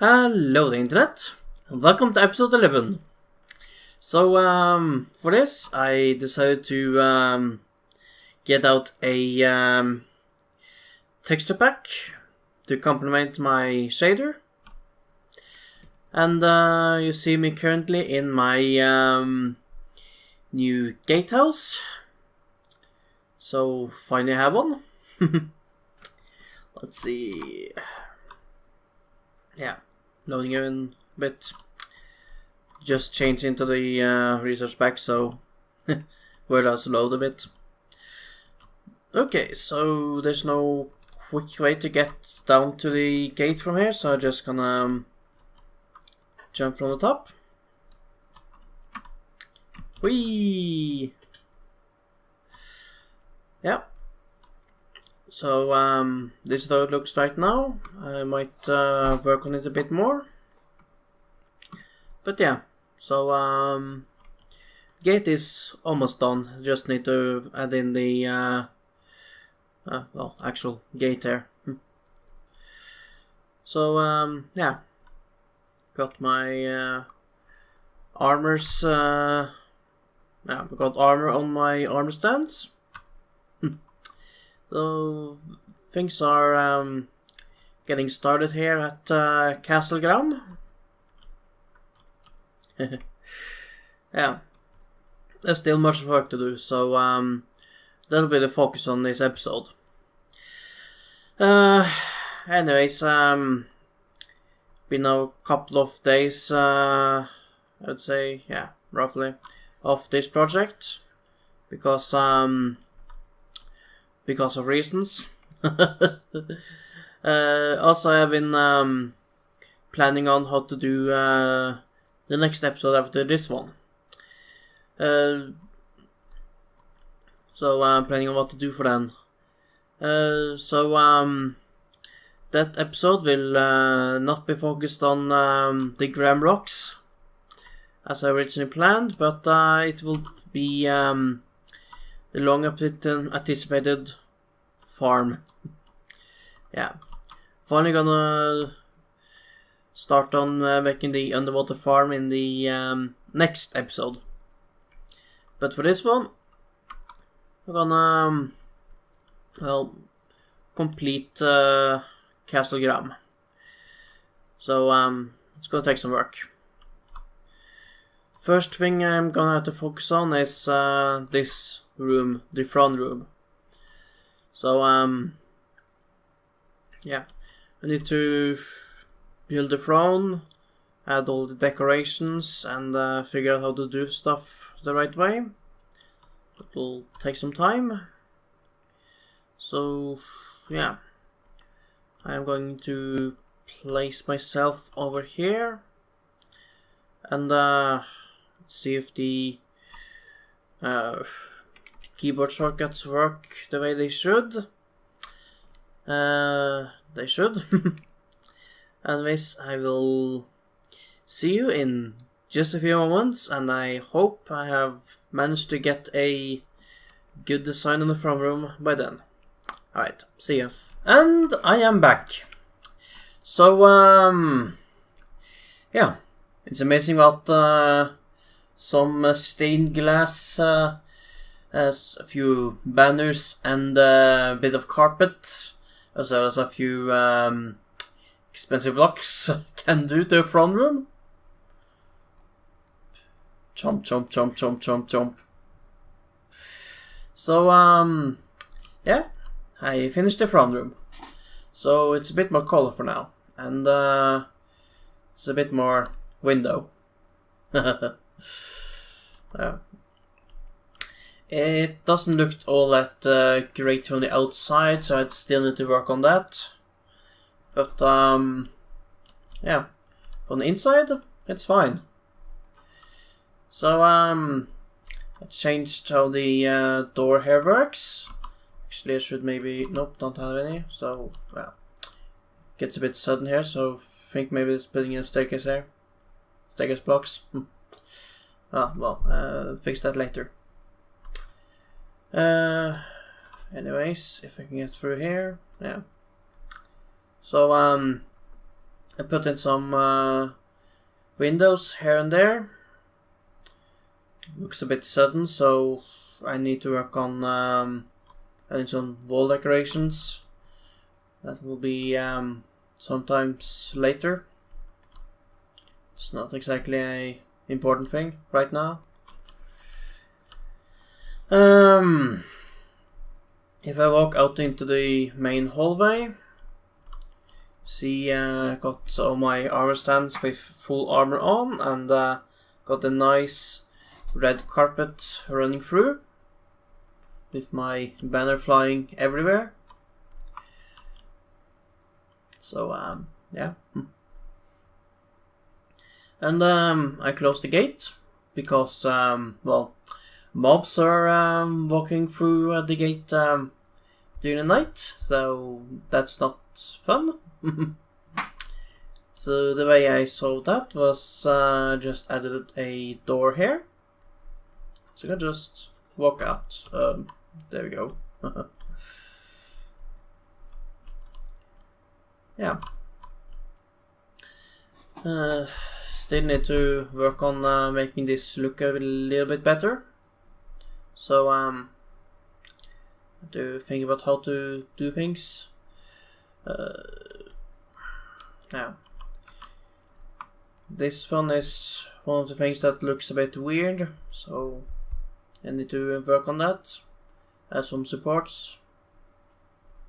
Hello the internet, and welcome to episode 11. So, for this, I decided to, get out a, texture pack to complement my shader. And, you see me currently in my, new gatehouse. So, finally have one. Let's see. Yeah, loading in a bit. Just change into the research pack, so where does load a bit. Okay, so there's no quick way to get down to the gate from here, so I'm just gonna jump from the top. Whee! Yeah. So this is how it looks right now. I might work on it a bit more. But yeah, so gate is almost done. Just need to add in the well, actual gate there. So yeah, got my armors. Yeah, I got armor on my armor stands. So things are getting started here at Castle Gram. Yeah, there's still much work to do, so that'll be the focus on this episode. Anyways, been a couple of days, I'd say, yeah, roughly, of this project, because of reasons. Also, I've been planning on how to do the next episode after this one. So I'm planning on what to do for then. So that episode will not be focused on the Graham Rocks as I originally planned, but it will be the long anticipated farm. Yeah, finally gonna start on making the underwater farm in the next episode. But for this one, we're gonna well, complete Castle Gram. So it's gonna take some work. First thing I'm gonna have to focus on is this room, the front room. So yeah, I need to build the throne, add all the decorations, and figure out how to do stuff the right way. It will take some time. So yeah, I'm going to place myself over here and see if the keyboard shortcuts work the way they should. They should. Anyways, I will see you in just a few moments, and I hope I have managed to get a good design on the front room by then. Alright, see you. And I am back. So, yeah, it's amazing what some stained glass, has a few banners and a bit of carpet, as well as a few expensive blocks can do to a front room. Chomp, chomp, chomp, chomp, chomp, chomp. So, yeah, I finished the front room. So it's a bit more colorful now, and it's a bit more window. It doesn't look all that great from the outside, so I'd still need to work on that. But yeah, from the inside, it's fine. So I changed how the door here works. Actually, I should maybe, nope, don't have any. So well, gets a bit sudden here. So I think maybe it's putting in a staircase here, staircase blocks. Well, fix that later. Anyways, if I can get through here, yeah. So I put in some windows here and there. Looks a bit sudden, so I need to work on adding some wall decorations. That will be sometimes later. It's not exactly a important thing right now. If I walk out into the main hallway, see, I got all my armor stands with full armor on, and got a nice red carpet running through, with my banner flying everywhere. So, yeah. And I closed the gate, because, well, mobs are walking through the gate during the night, so that's not fun. So the way I solved that was just added a door here, so you can just walk out. There we go. Yeah. Still need to work on making this look a little bit better. So I have to think about how to do things. Yeah. This one is one of the things that looks a bit weird, so I need to work on that. Add some supports.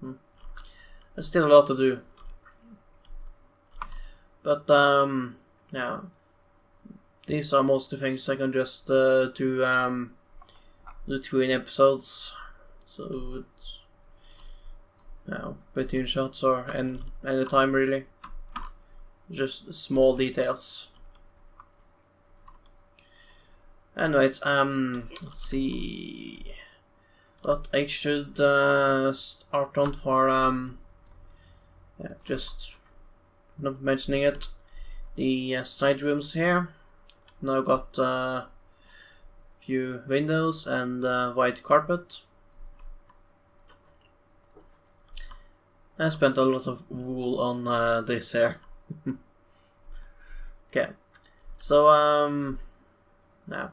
There's still a lot to do. But yeah, these are most of the things I can just do between episodes. So it's, between shots or any time really. Just small details. Anyways, let's see what I should start on for just not mentioning it. The side rooms here. Now got a few windows and white carpet. I spent a lot of wool on this here. Okay, so yeah,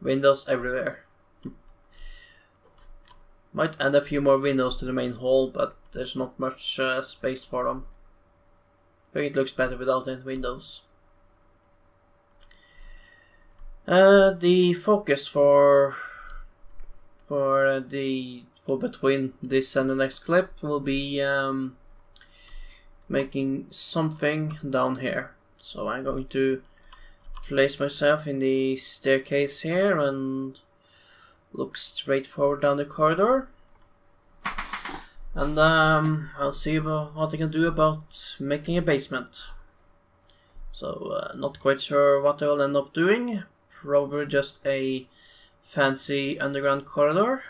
windows everywhere. Might add a few more windows to the main hall, but there's not much space for them. I think it looks better without any windows. The focus for between this and the next clip will be making something down here. So I'm going to place myself in the staircase here and look straight forward down the corridor. And I'll see about what I can do about making a basement. So not quite sure what I'll end up doing. Probably just a fancy underground corridor.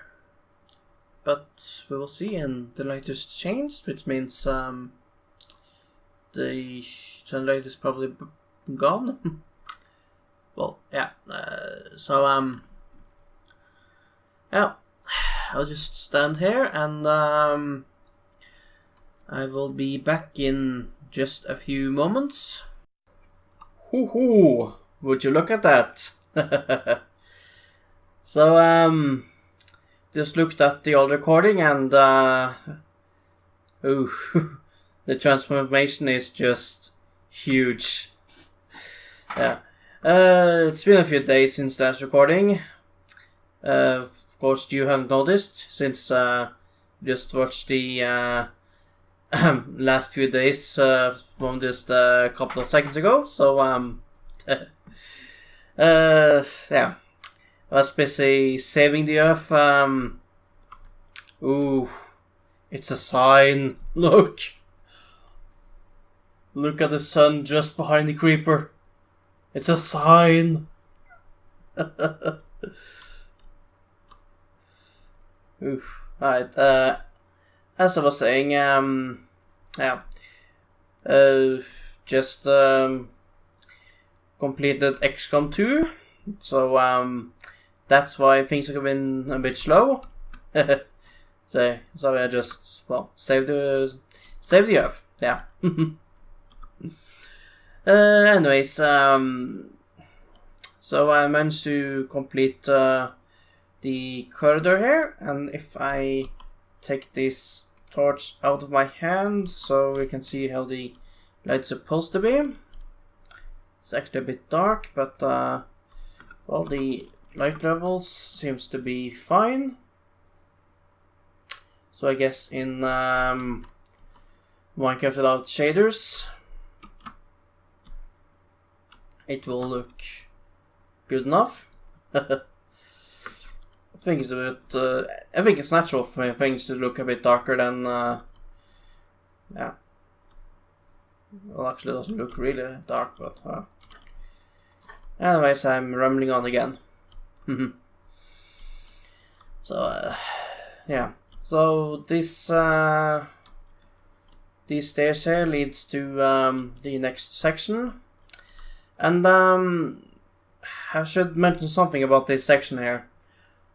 But we will see. And the light just changed, which means the sunlight is probably gone. Well, yeah. So yeah, I'll just stand here and I will be back in just a few moments. Hoo-hoo! Would you look at that? So just looked at the old recording and ooh, the transformation is just huge. Yeah. It's been a few days since that recording. Of course, you haven't noticed since just watched the last few days from just a couple of seconds ago. So yeah, I was busy saving the Earth. Ooh, it's a sign. Look at the sun just behind the creeper. It's a sign. Oof. Right. As I was saying, yeah. Just completed XCOM 2, so that's why things have been a bit slow. So I just saved the Earth. Yeah. Anyways, so I managed to complete the corridor here, and if I take this torch out of my hand so we can see how the light's supposed to be. It's actually a bit dark, but well, the light levels seems to be fine. So I guess in Minecraft without shaders, it will look good enough. I think it's a bit. I think it's natural for things to look a bit darker than. Yeah. Well, actually, it doesn't look really dark, but. Anyways, I'm rambling on again. So, yeah. So this these stairs here leads to the next section, and I should mention something about this section here,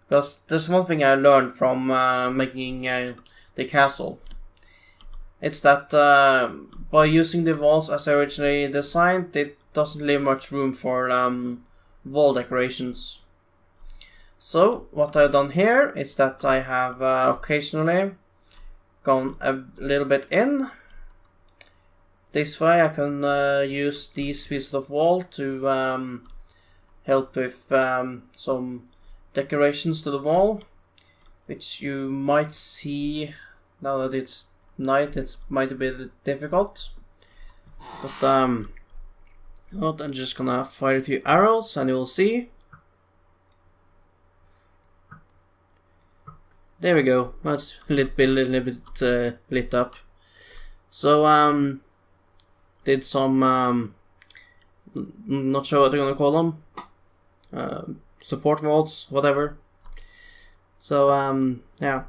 because there's one thing I learned from making the castle. It's that by using the walls as originally designed, it doesn't leave much room for wall decorations. So what I've done here is that I have occasionally gone a little bit in. This way I can use these pieces of wall to help with some decorations to the wall, which you might see now that it's night. It might be a bit difficult, but well, I'm just gonna fire a few arrows and you will see. There we go. That's a little bit lit up. So did some not sure what they're gonna call them. Support walls, whatever. So yeah,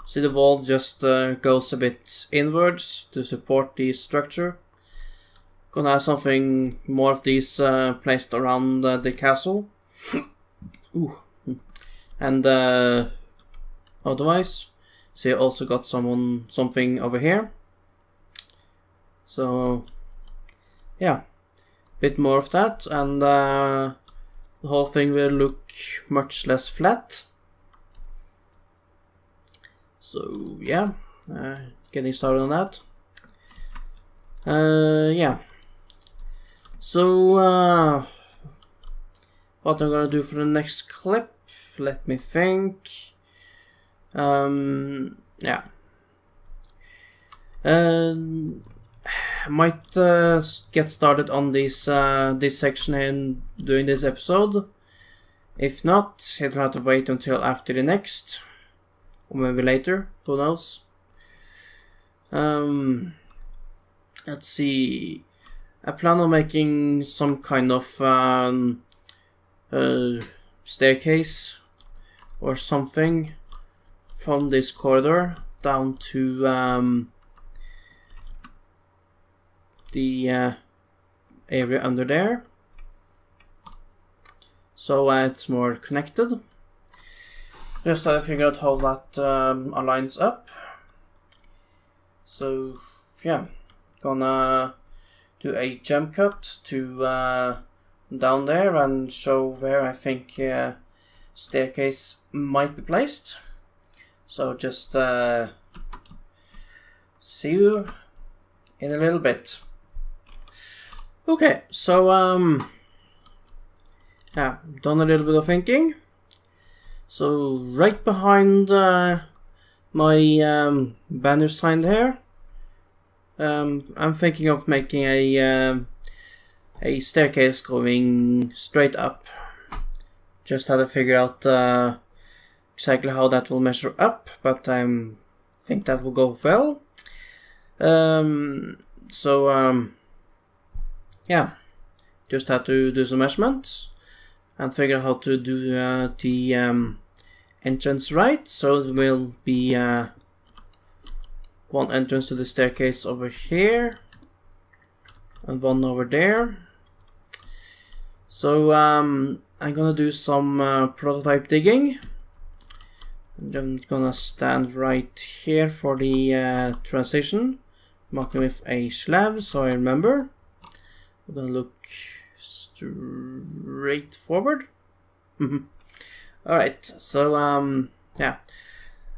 see the wall just goes a bit inwards to support the structure. Gonna have something more of these placed around the castle. Ooh. And otherwise, see, I also got something over here. So yeah, bit more of that, and the whole thing will look much less flat. So yeah, getting started on that. Yeah. So what I'm gonna do for the next clip? Let me think. Yeah. Might get started on this section in during this episode. If not, it'll have to wait until after the next, or maybe later. Who knows? Let's see. I plan on making some kind of staircase or something from this corridor down to the area under there, so it's more connected. Just try to figure out how that aligns up. So yeah, gonna do a jump cut to down there and show where I think staircase might be placed. So just see you in a little bit. Okay, so yeah, done a little bit of thinking. So right behind my banner sign there, I'm thinking of making a staircase going straight up. Just had to figure out exactly how that will measure up, but I think that will go well. Yeah, just had to do some measurements and figure out how to do the entrance right, so it will be one entrance to the staircase over here and one over there. So I'm gonna do some prototype digging. I'm gonna stand right here for the transition marking with a slab so I remember. We're gonna look straight forward. Alright, so yeah,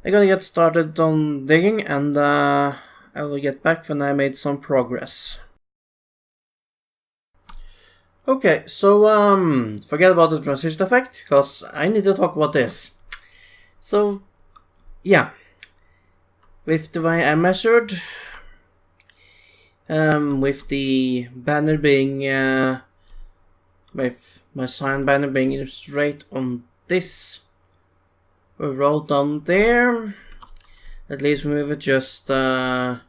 I'm gonna get started on digging, and I will get back when I made some progress. Okay, so forget about the transition effect, because I need to talk about this. So yeah, with the way I measured, with the banner being with my sign banner being straight on this row down there, at least move it just 1,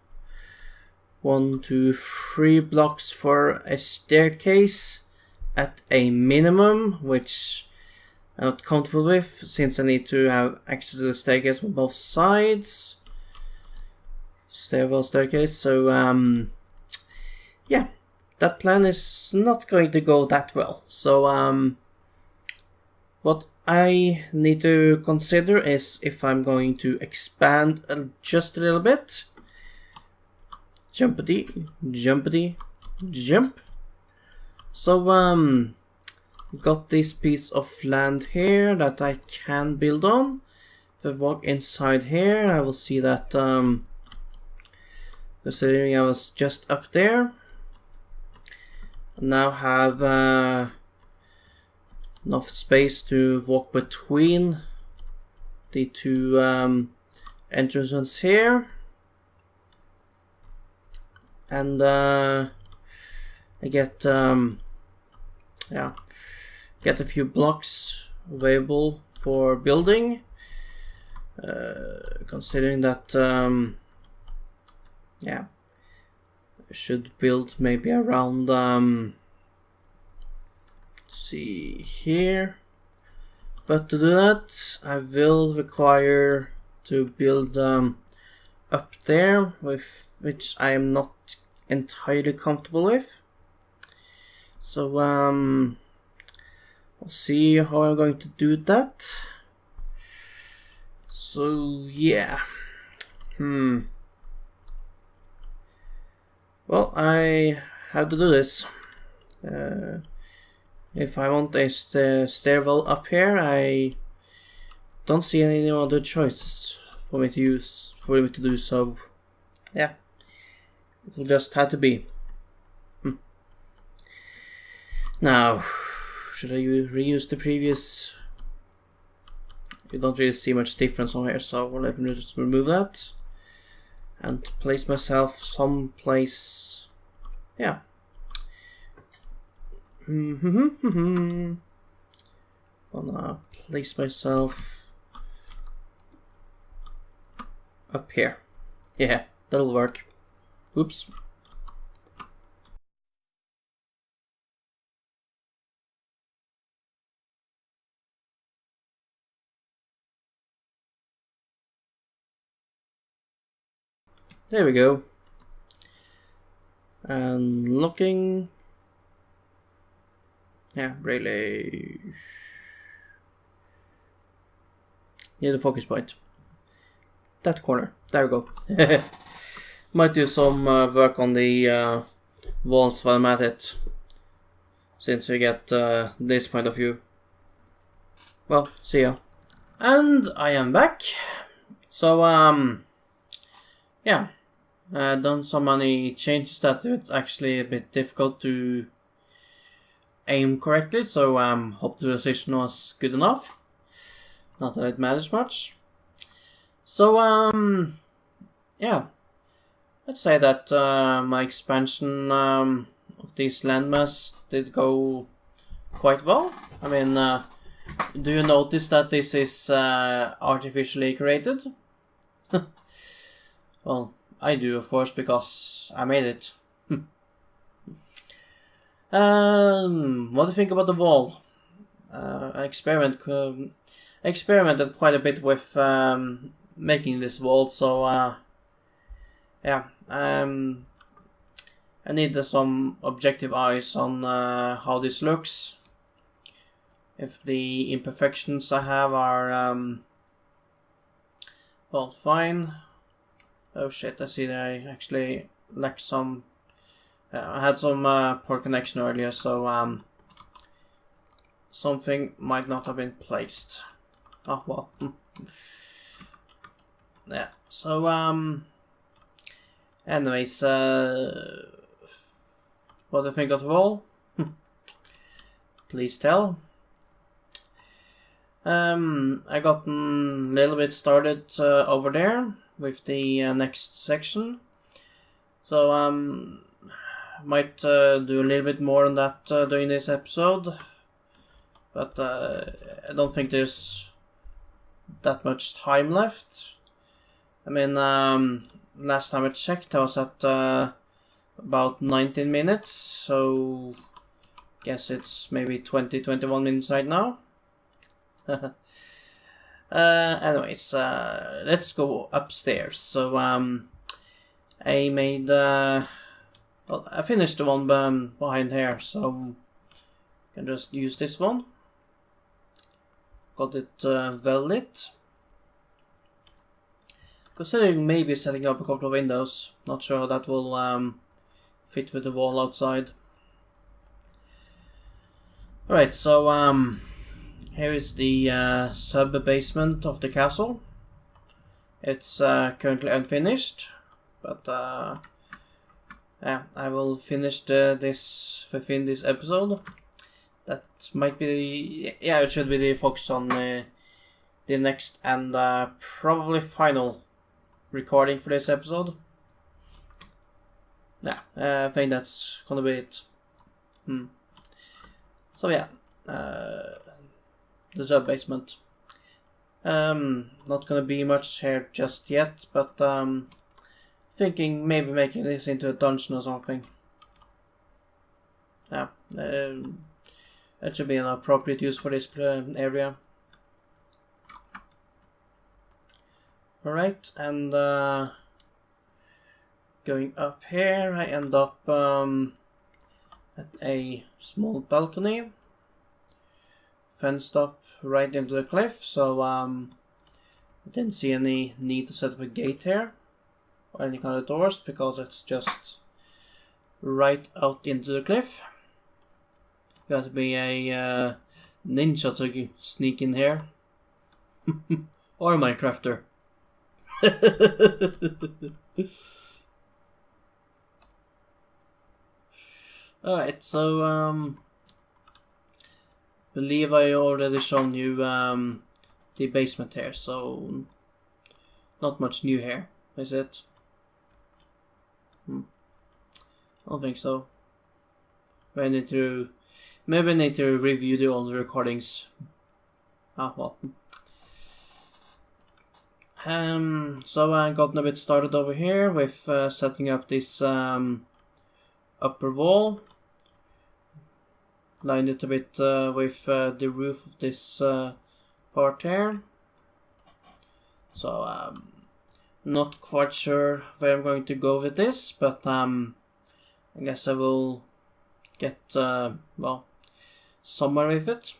2, 3 blocks for a staircase at a minimum, which I'm not comfortable with since I need to have access to the staircase on both sides. Stairwell staircase, so yeah, that plan is not going to go that well. So what I need to consider is if I'm going to expand just a little bit. Jumpity, jumpity, jump. So got this piece of land here that I can build on. If I walk inside here, I will see that considering I was just up there, now have enough space to walk between the two entrances here, and I get yeah, get a few blocks available for building, considering that yeah, I should build maybe around let's see here, but to do that I will require to build up there, with which I am not entirely comfortable with. So we'll see how I'm going to do that. So yeah, well, I have to do this. If I want a stairwell up here, I don't see any other choices for me to do so. Yeah, it will just have to be. Now, should I reuse the previous? You don't really see much difference on here, so let me just remove that and place myself someplace. Yeah. Gonna place myself up here. Yeah, that'll work. Oops. There we go. And looking. Yeah, really. Near the focus point. That corner. There we go. Might do some work on the walls while I'm at it, since we get this point of view. Well, see ya. And I am back. So yeah, done so many changes that it's actually a bit difficult to aim correctly, so hope the precision was good enough. Not that it matters much. So yeah, let's say that my expansion of these landmass did go quite well. I mean, do you notice that this is artificially created? Well, I do, of course, because I made it. What do you think about the wall? I experimented quite a bit with making this wall, so yeah, I need some objective eyes on how this looks. If the imperfections I have are well, fine. Oh shit, I see that I actually lack some. I had some poor connection earlier, so something might not have been placed. Oh well. Yeah. So anyways, what do you think of the wall? Please tell. I got a little bit started over there with the next section, so might do a little bit more on that during this episode, but I don't think there's that much time left. I mean, last time I checked, I was at about 19 minutes, so guess it's maybe 20-21 minutes right now. Anyways, let's go upstairs. So I made well, I finished the one behind here, so I can just use this one. Got it well lit. Considering maybe setting up a couple of windows, not sure how that will fit with the wall outside. Alright, so here is the sub-basement of the castle. It's currently unfinished, but yeah, I will finish this within this episode. That might be yeah, it should be the focus on the next and probably final recording for this episode. Yeah, I think that's gonna be it. So yeah, the sub-basement. Not gonna be much here just yet, but thinking maybe making this into a dungeon or something. Yeah, that should be an appropriate use for this area. Alright, and going up here, I end up at a small balcony, fenced up right into the cliff, so I didn't see any need to set up a gate here or any kind of doors because it's just right out into the cliff. You have to be a ninja to sneak in here. Or a Minecrafter. Alright, so believe I already shown you the basement here, so not much new here, is it? I don't think so. Maybe I need to review the old recordings. Ah, well. So I got a bit started over here with setting up this upper wall. Lined it a bit with the roof of this part here. So not quite sure where I'm going to go with this, but I guess I will get well, somewhere with it.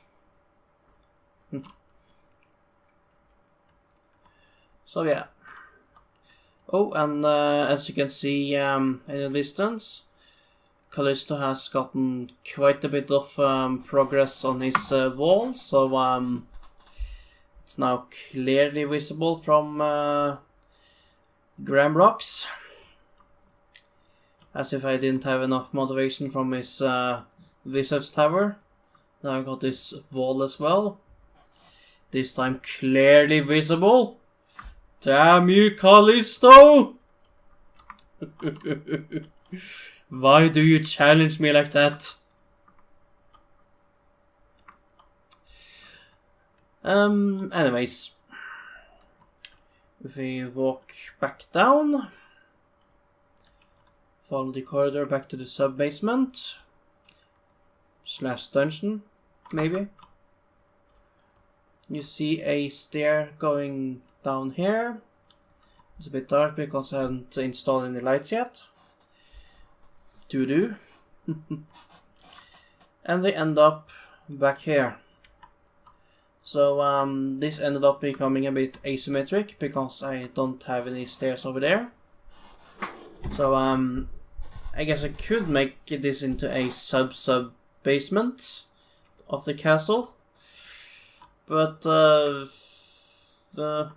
So yeah. Oh, and as you can see in the distance, Callisto has gotten quite a bit of progress on his wall, so it's now clearly visible from Graham Rocks. As if I didn't have enough motivation from his Wizard's Tower. Now I got this wall as well. This time clearly visible. Damn you, Callisto! Why do you challenge me like that? Anyways. If we walk back down, follow the corridor back to the sub-basement / dungeon, maybe. You see a stair going down here. It's a bit dark because I haven't installed any lights yet. To do. And they end up back here. So this ended up becoming a bit asymmetric because I don't have any stairs over there. So I guess I could make this into a sub basement of the castle, but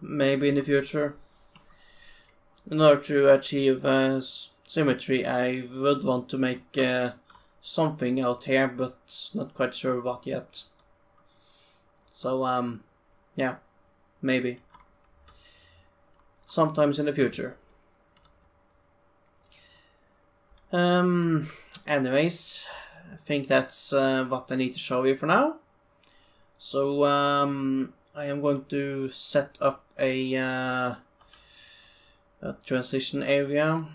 maybe in the future. In order to achieve symmetry, I would want to make something out here, but not quite sure what yet. So yeah, maybe sometimes in the future. Anyways, I think that's what I need to show you for now. So I am going to set up a transition area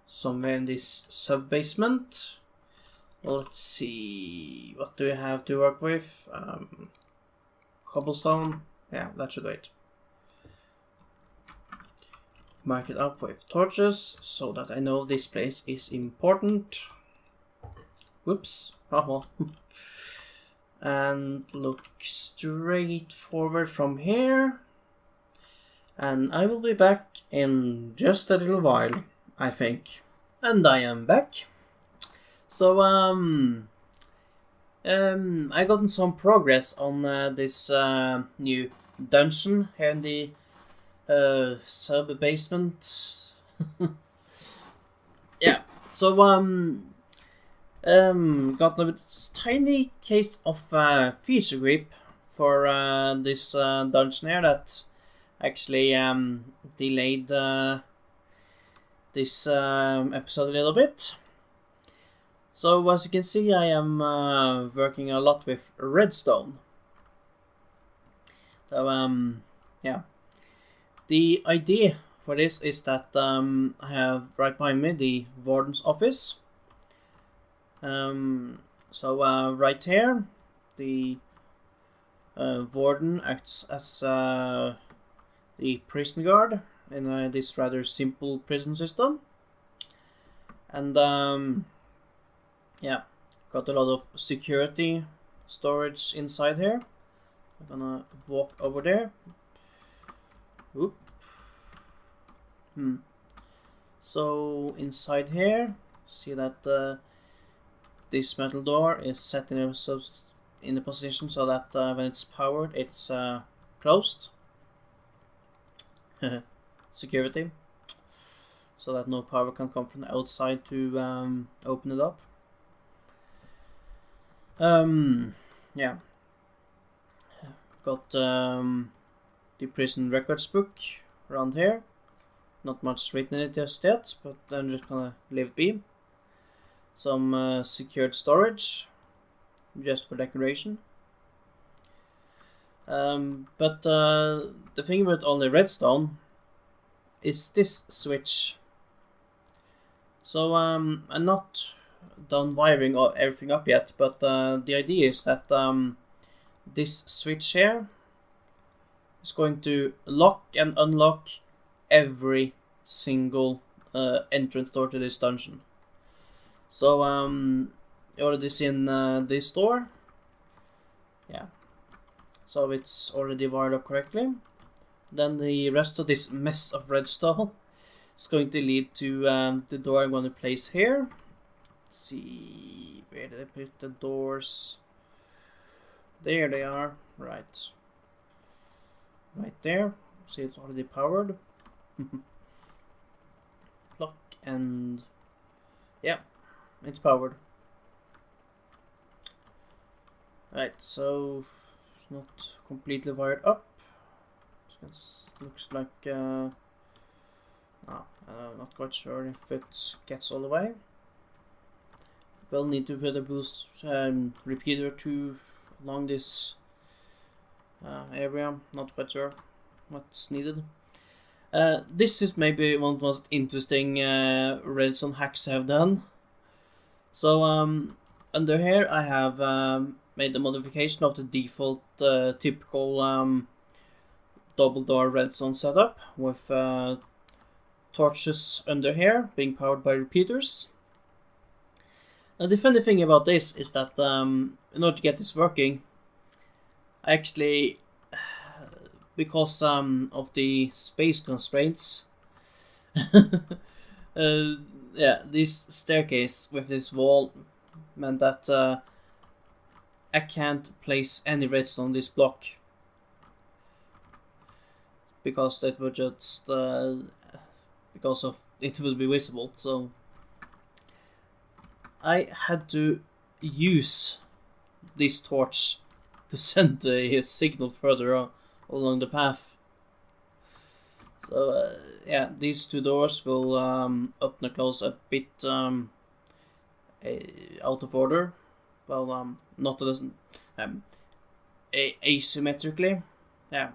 somewhere in this sub-basement. Let's see, what do we have to work with? Cobblestone, yeah, that should wait. Mark it up with torches so that I know this place is important. Whoops, and look straight forward from here. And I will be back in just a little while, I think. And I am back. So, I gotten some progress on this new dungeon here in the sub-basement. Yeah, so, got a tiny case of feature creep for this dungeon here that actually delayed this episode a little bit. So as you can see, I am working a lot with redstone. So yeah, the idea for this is that I have right behind me the warden's office. So right here, the warden acts as the prison guard in this rather simple prison system. And yeah, got a lot of security storage inside here. I'm gonna walk over there. Oop. So inside here, see that this metal door is set in a position so that when it's powered, it's closed. Security, so that no power can come from the outside to open it up. Yeah, got the prison records book around here. Not much written in it just yet, but I'm just gonna leave it be. Some secured storage, just for decoration. But the thing about only redstone is this switch. So I'm not done wiring everything up yet, but the idea is that this switch here is going to lock and unlock every single entrance door to this dungeon. So you already seen this door. Yeah. So it's already wired up correctly. Then the rest of this mess of redstone is going to lead to the door I'm going to place here. Let's see, where did I put the doors? There they are, right there. See, it's already powered. Lock and yeah, it's powered. Right, so it's not completely wired up. It looks like I'm not quite sure if it gets all the way. We'll need to put a boost repeater or two along this area. Not quite sure what's needed. This is maybe one of the most interesting redstone hacks I have done. So under here I have made a modification of the default typical double door redstone setup with torches under here being powered by repeaters. Now the funny thing about this is that in order to get this working, I actually, because of the space constraints, Yeah, this staircase with this wall meant that I can't place any redstone on this block because that would just because of it will be visible. So I had to use this torch to send a signal further on along the path. So yeah, these two doors will open and close a bit out of order. Well, not asymmetrically. Yeah.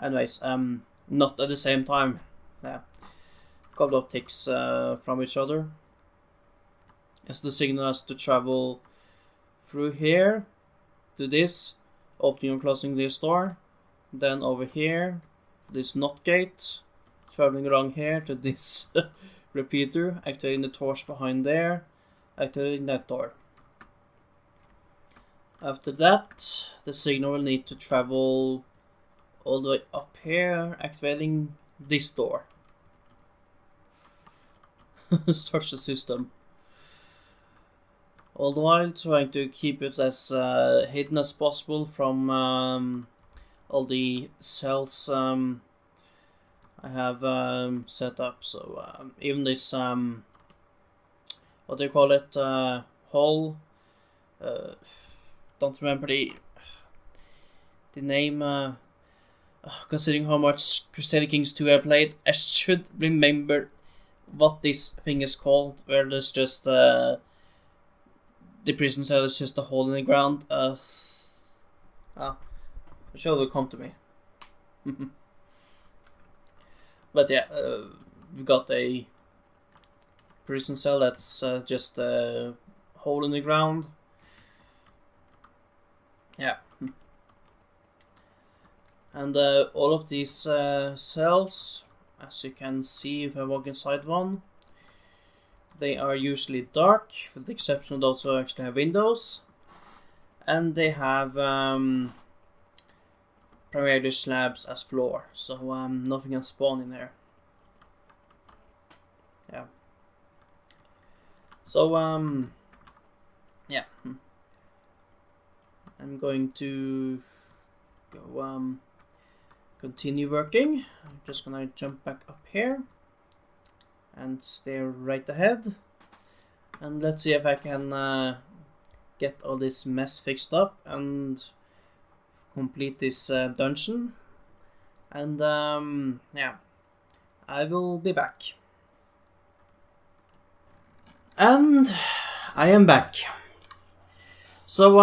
Anyways, not at the same time. Yeah. Couple of ticks from each other. As the signal has to travel through here to this, opening and closing this door, then over here, this NOT gate, traveling along here to this repeater, activating the torch behind there, activating that door. After that, the signal will need to travel all the way up here, activating this door. Starts the system. All the while trying to keep it as hidden as possible from all the cells I have set up. So even this, what do you call it, hole, don't remember the name, considering how much Crusader Kings 2 I played, I should remember what this thing is called, where there's just the prison cell is just a hole in the ground. I'm sure it will come to me. But yeah, we got a prison cell that's just a hole in the ground. Yeah. And all of these cells, as you can see if I walk inside one, they are usually dark, with the exception of those who actually have windows. And they have primarily slabs as floor, so nothing can spawn in there. Yeah. So yeah. I'm going to go continue working. I'm just gonna jump back up here and stare right ahead, and let's see if I can get all this mess fixed up and complete this dungeon. And yeah, I will be back. And I am back. So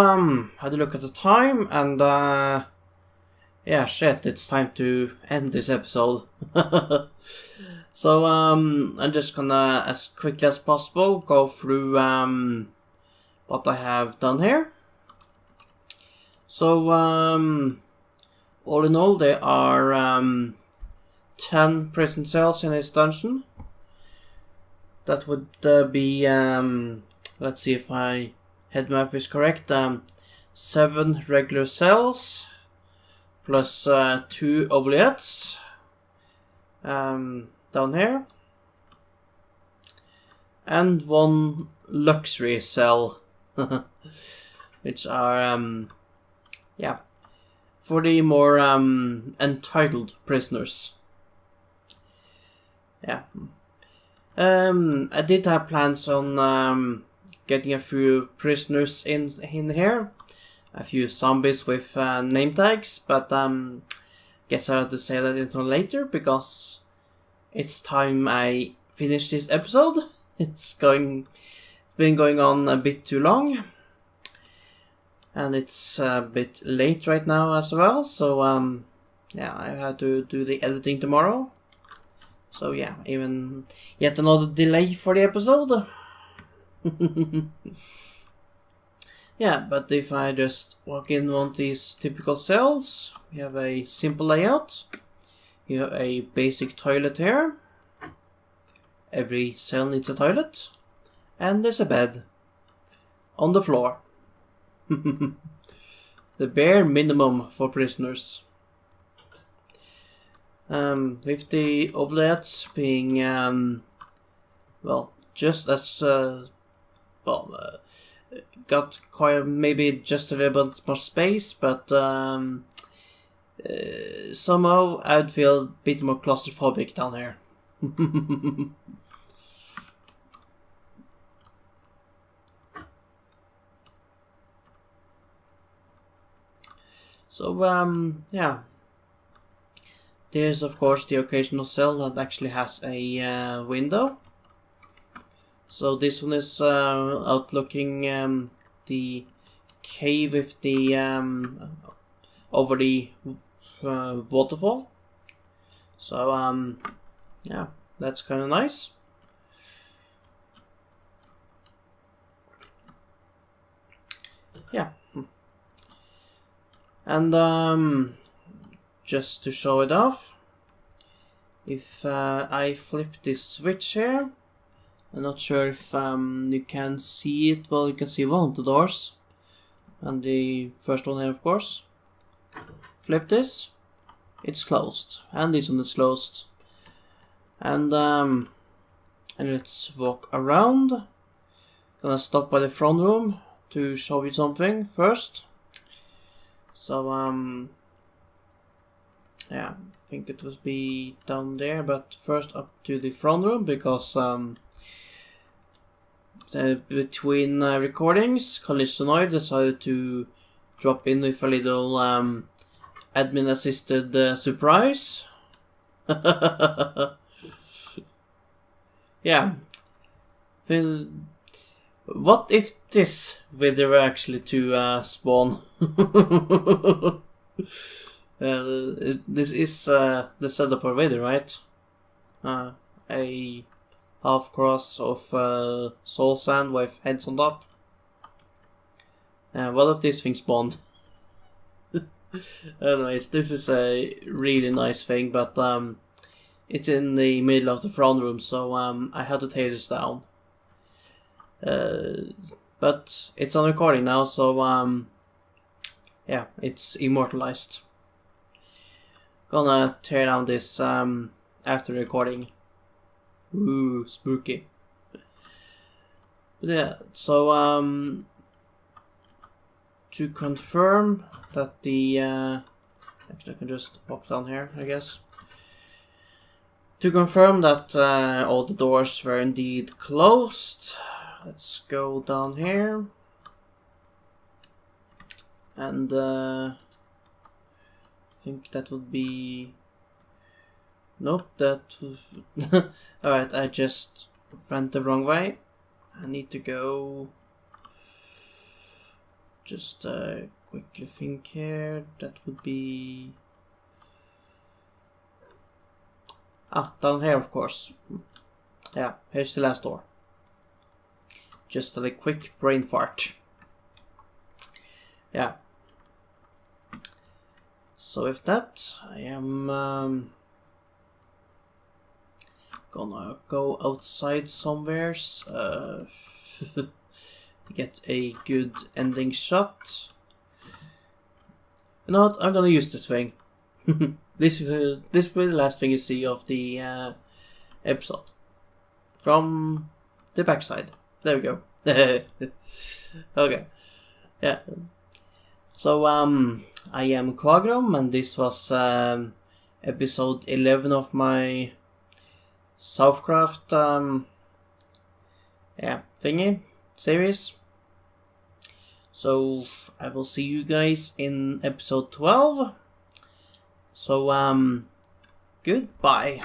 had a look at the time, and yeah, shit, it's time to end this episode. So I'm just gonna, as quickly as possible, go through what I have done here. So all in all, there are 10 prison cells in this dungeon. That would be let's see if my head map is correct. 7 regular cells plus 2 oubliettes down here, and 1 luxury cell, which are yeah, for the more entitled prisoners. Yeah. I did have plans on getting a few prisoners in here, a few zombies with name tags, but guess I'll have to say that until later, because it's time I finish this episode. It's been going on a bit too long, and it's a bit late right now as well, so yeah, I have to do the editing tomorrow. So yeah, even yet another delay for the episode. Yeah, but if I just walk in one of these typical cells, we have a simple layout. You have a basic toilet here. Every cell needs a toilet. And there's a bed on the floor. The bare minimum for prisoners. With the outlets being well, just as got quite maybe just a little bit more space, but somehow I'd feel a bit more claustrophobic down here. So yeah, there's of course the occasional cell that actually has a window. So this one is outlooking the cave with the over the waterfall. So yeah, that's kind of nice. Yeah, and just to show it off, if I flip this switch here, I'm not sure if you can see it. Well, you can see one of the doors, and the first one here, of course. Flip this, it's closed, and this one is closed. And let's walk around. Gonna stop by the front room to show you something first. So yeah, I think it would be down there, but first up to the front room, because between recordings, Callistonoid decided to drop in with a little admin assisted surprise. Yeah. What if this wither were actually to spawn? This is the setup of wither, right? A half cross of soul sand with heads on top. What if this thing spawned? Anyways, this is a really nice thing, but it's in the middle of the front room, so I had to take this down. But it's on recording now, so yeah, it's immortalized. Gonna tear down this after recording. Ooh, spooky. But yeah, so to confirm that the actually I can just walk down here, I guess. To confirm that all the doors were indeed closed, let's go down here. And I think that would be... Nope, that... Alright, I just went the wrong way. I need to go... Just quickly think here. That would be... Ah, down here, of course. Yeah, here's the last door. Just a quick brain fart. Yeah. So with that, I am gonna go outside somewheres to get a good ending shot. You know what? I'm gonna use this thing. This will be the last thing you see of the episode. From the backside. There we go. Okay. Yeah. So I am Quagrum, and this was episode 11 of my SouthCraft yeah, thingy series. So I will see you guys in episode 12. So goodbye.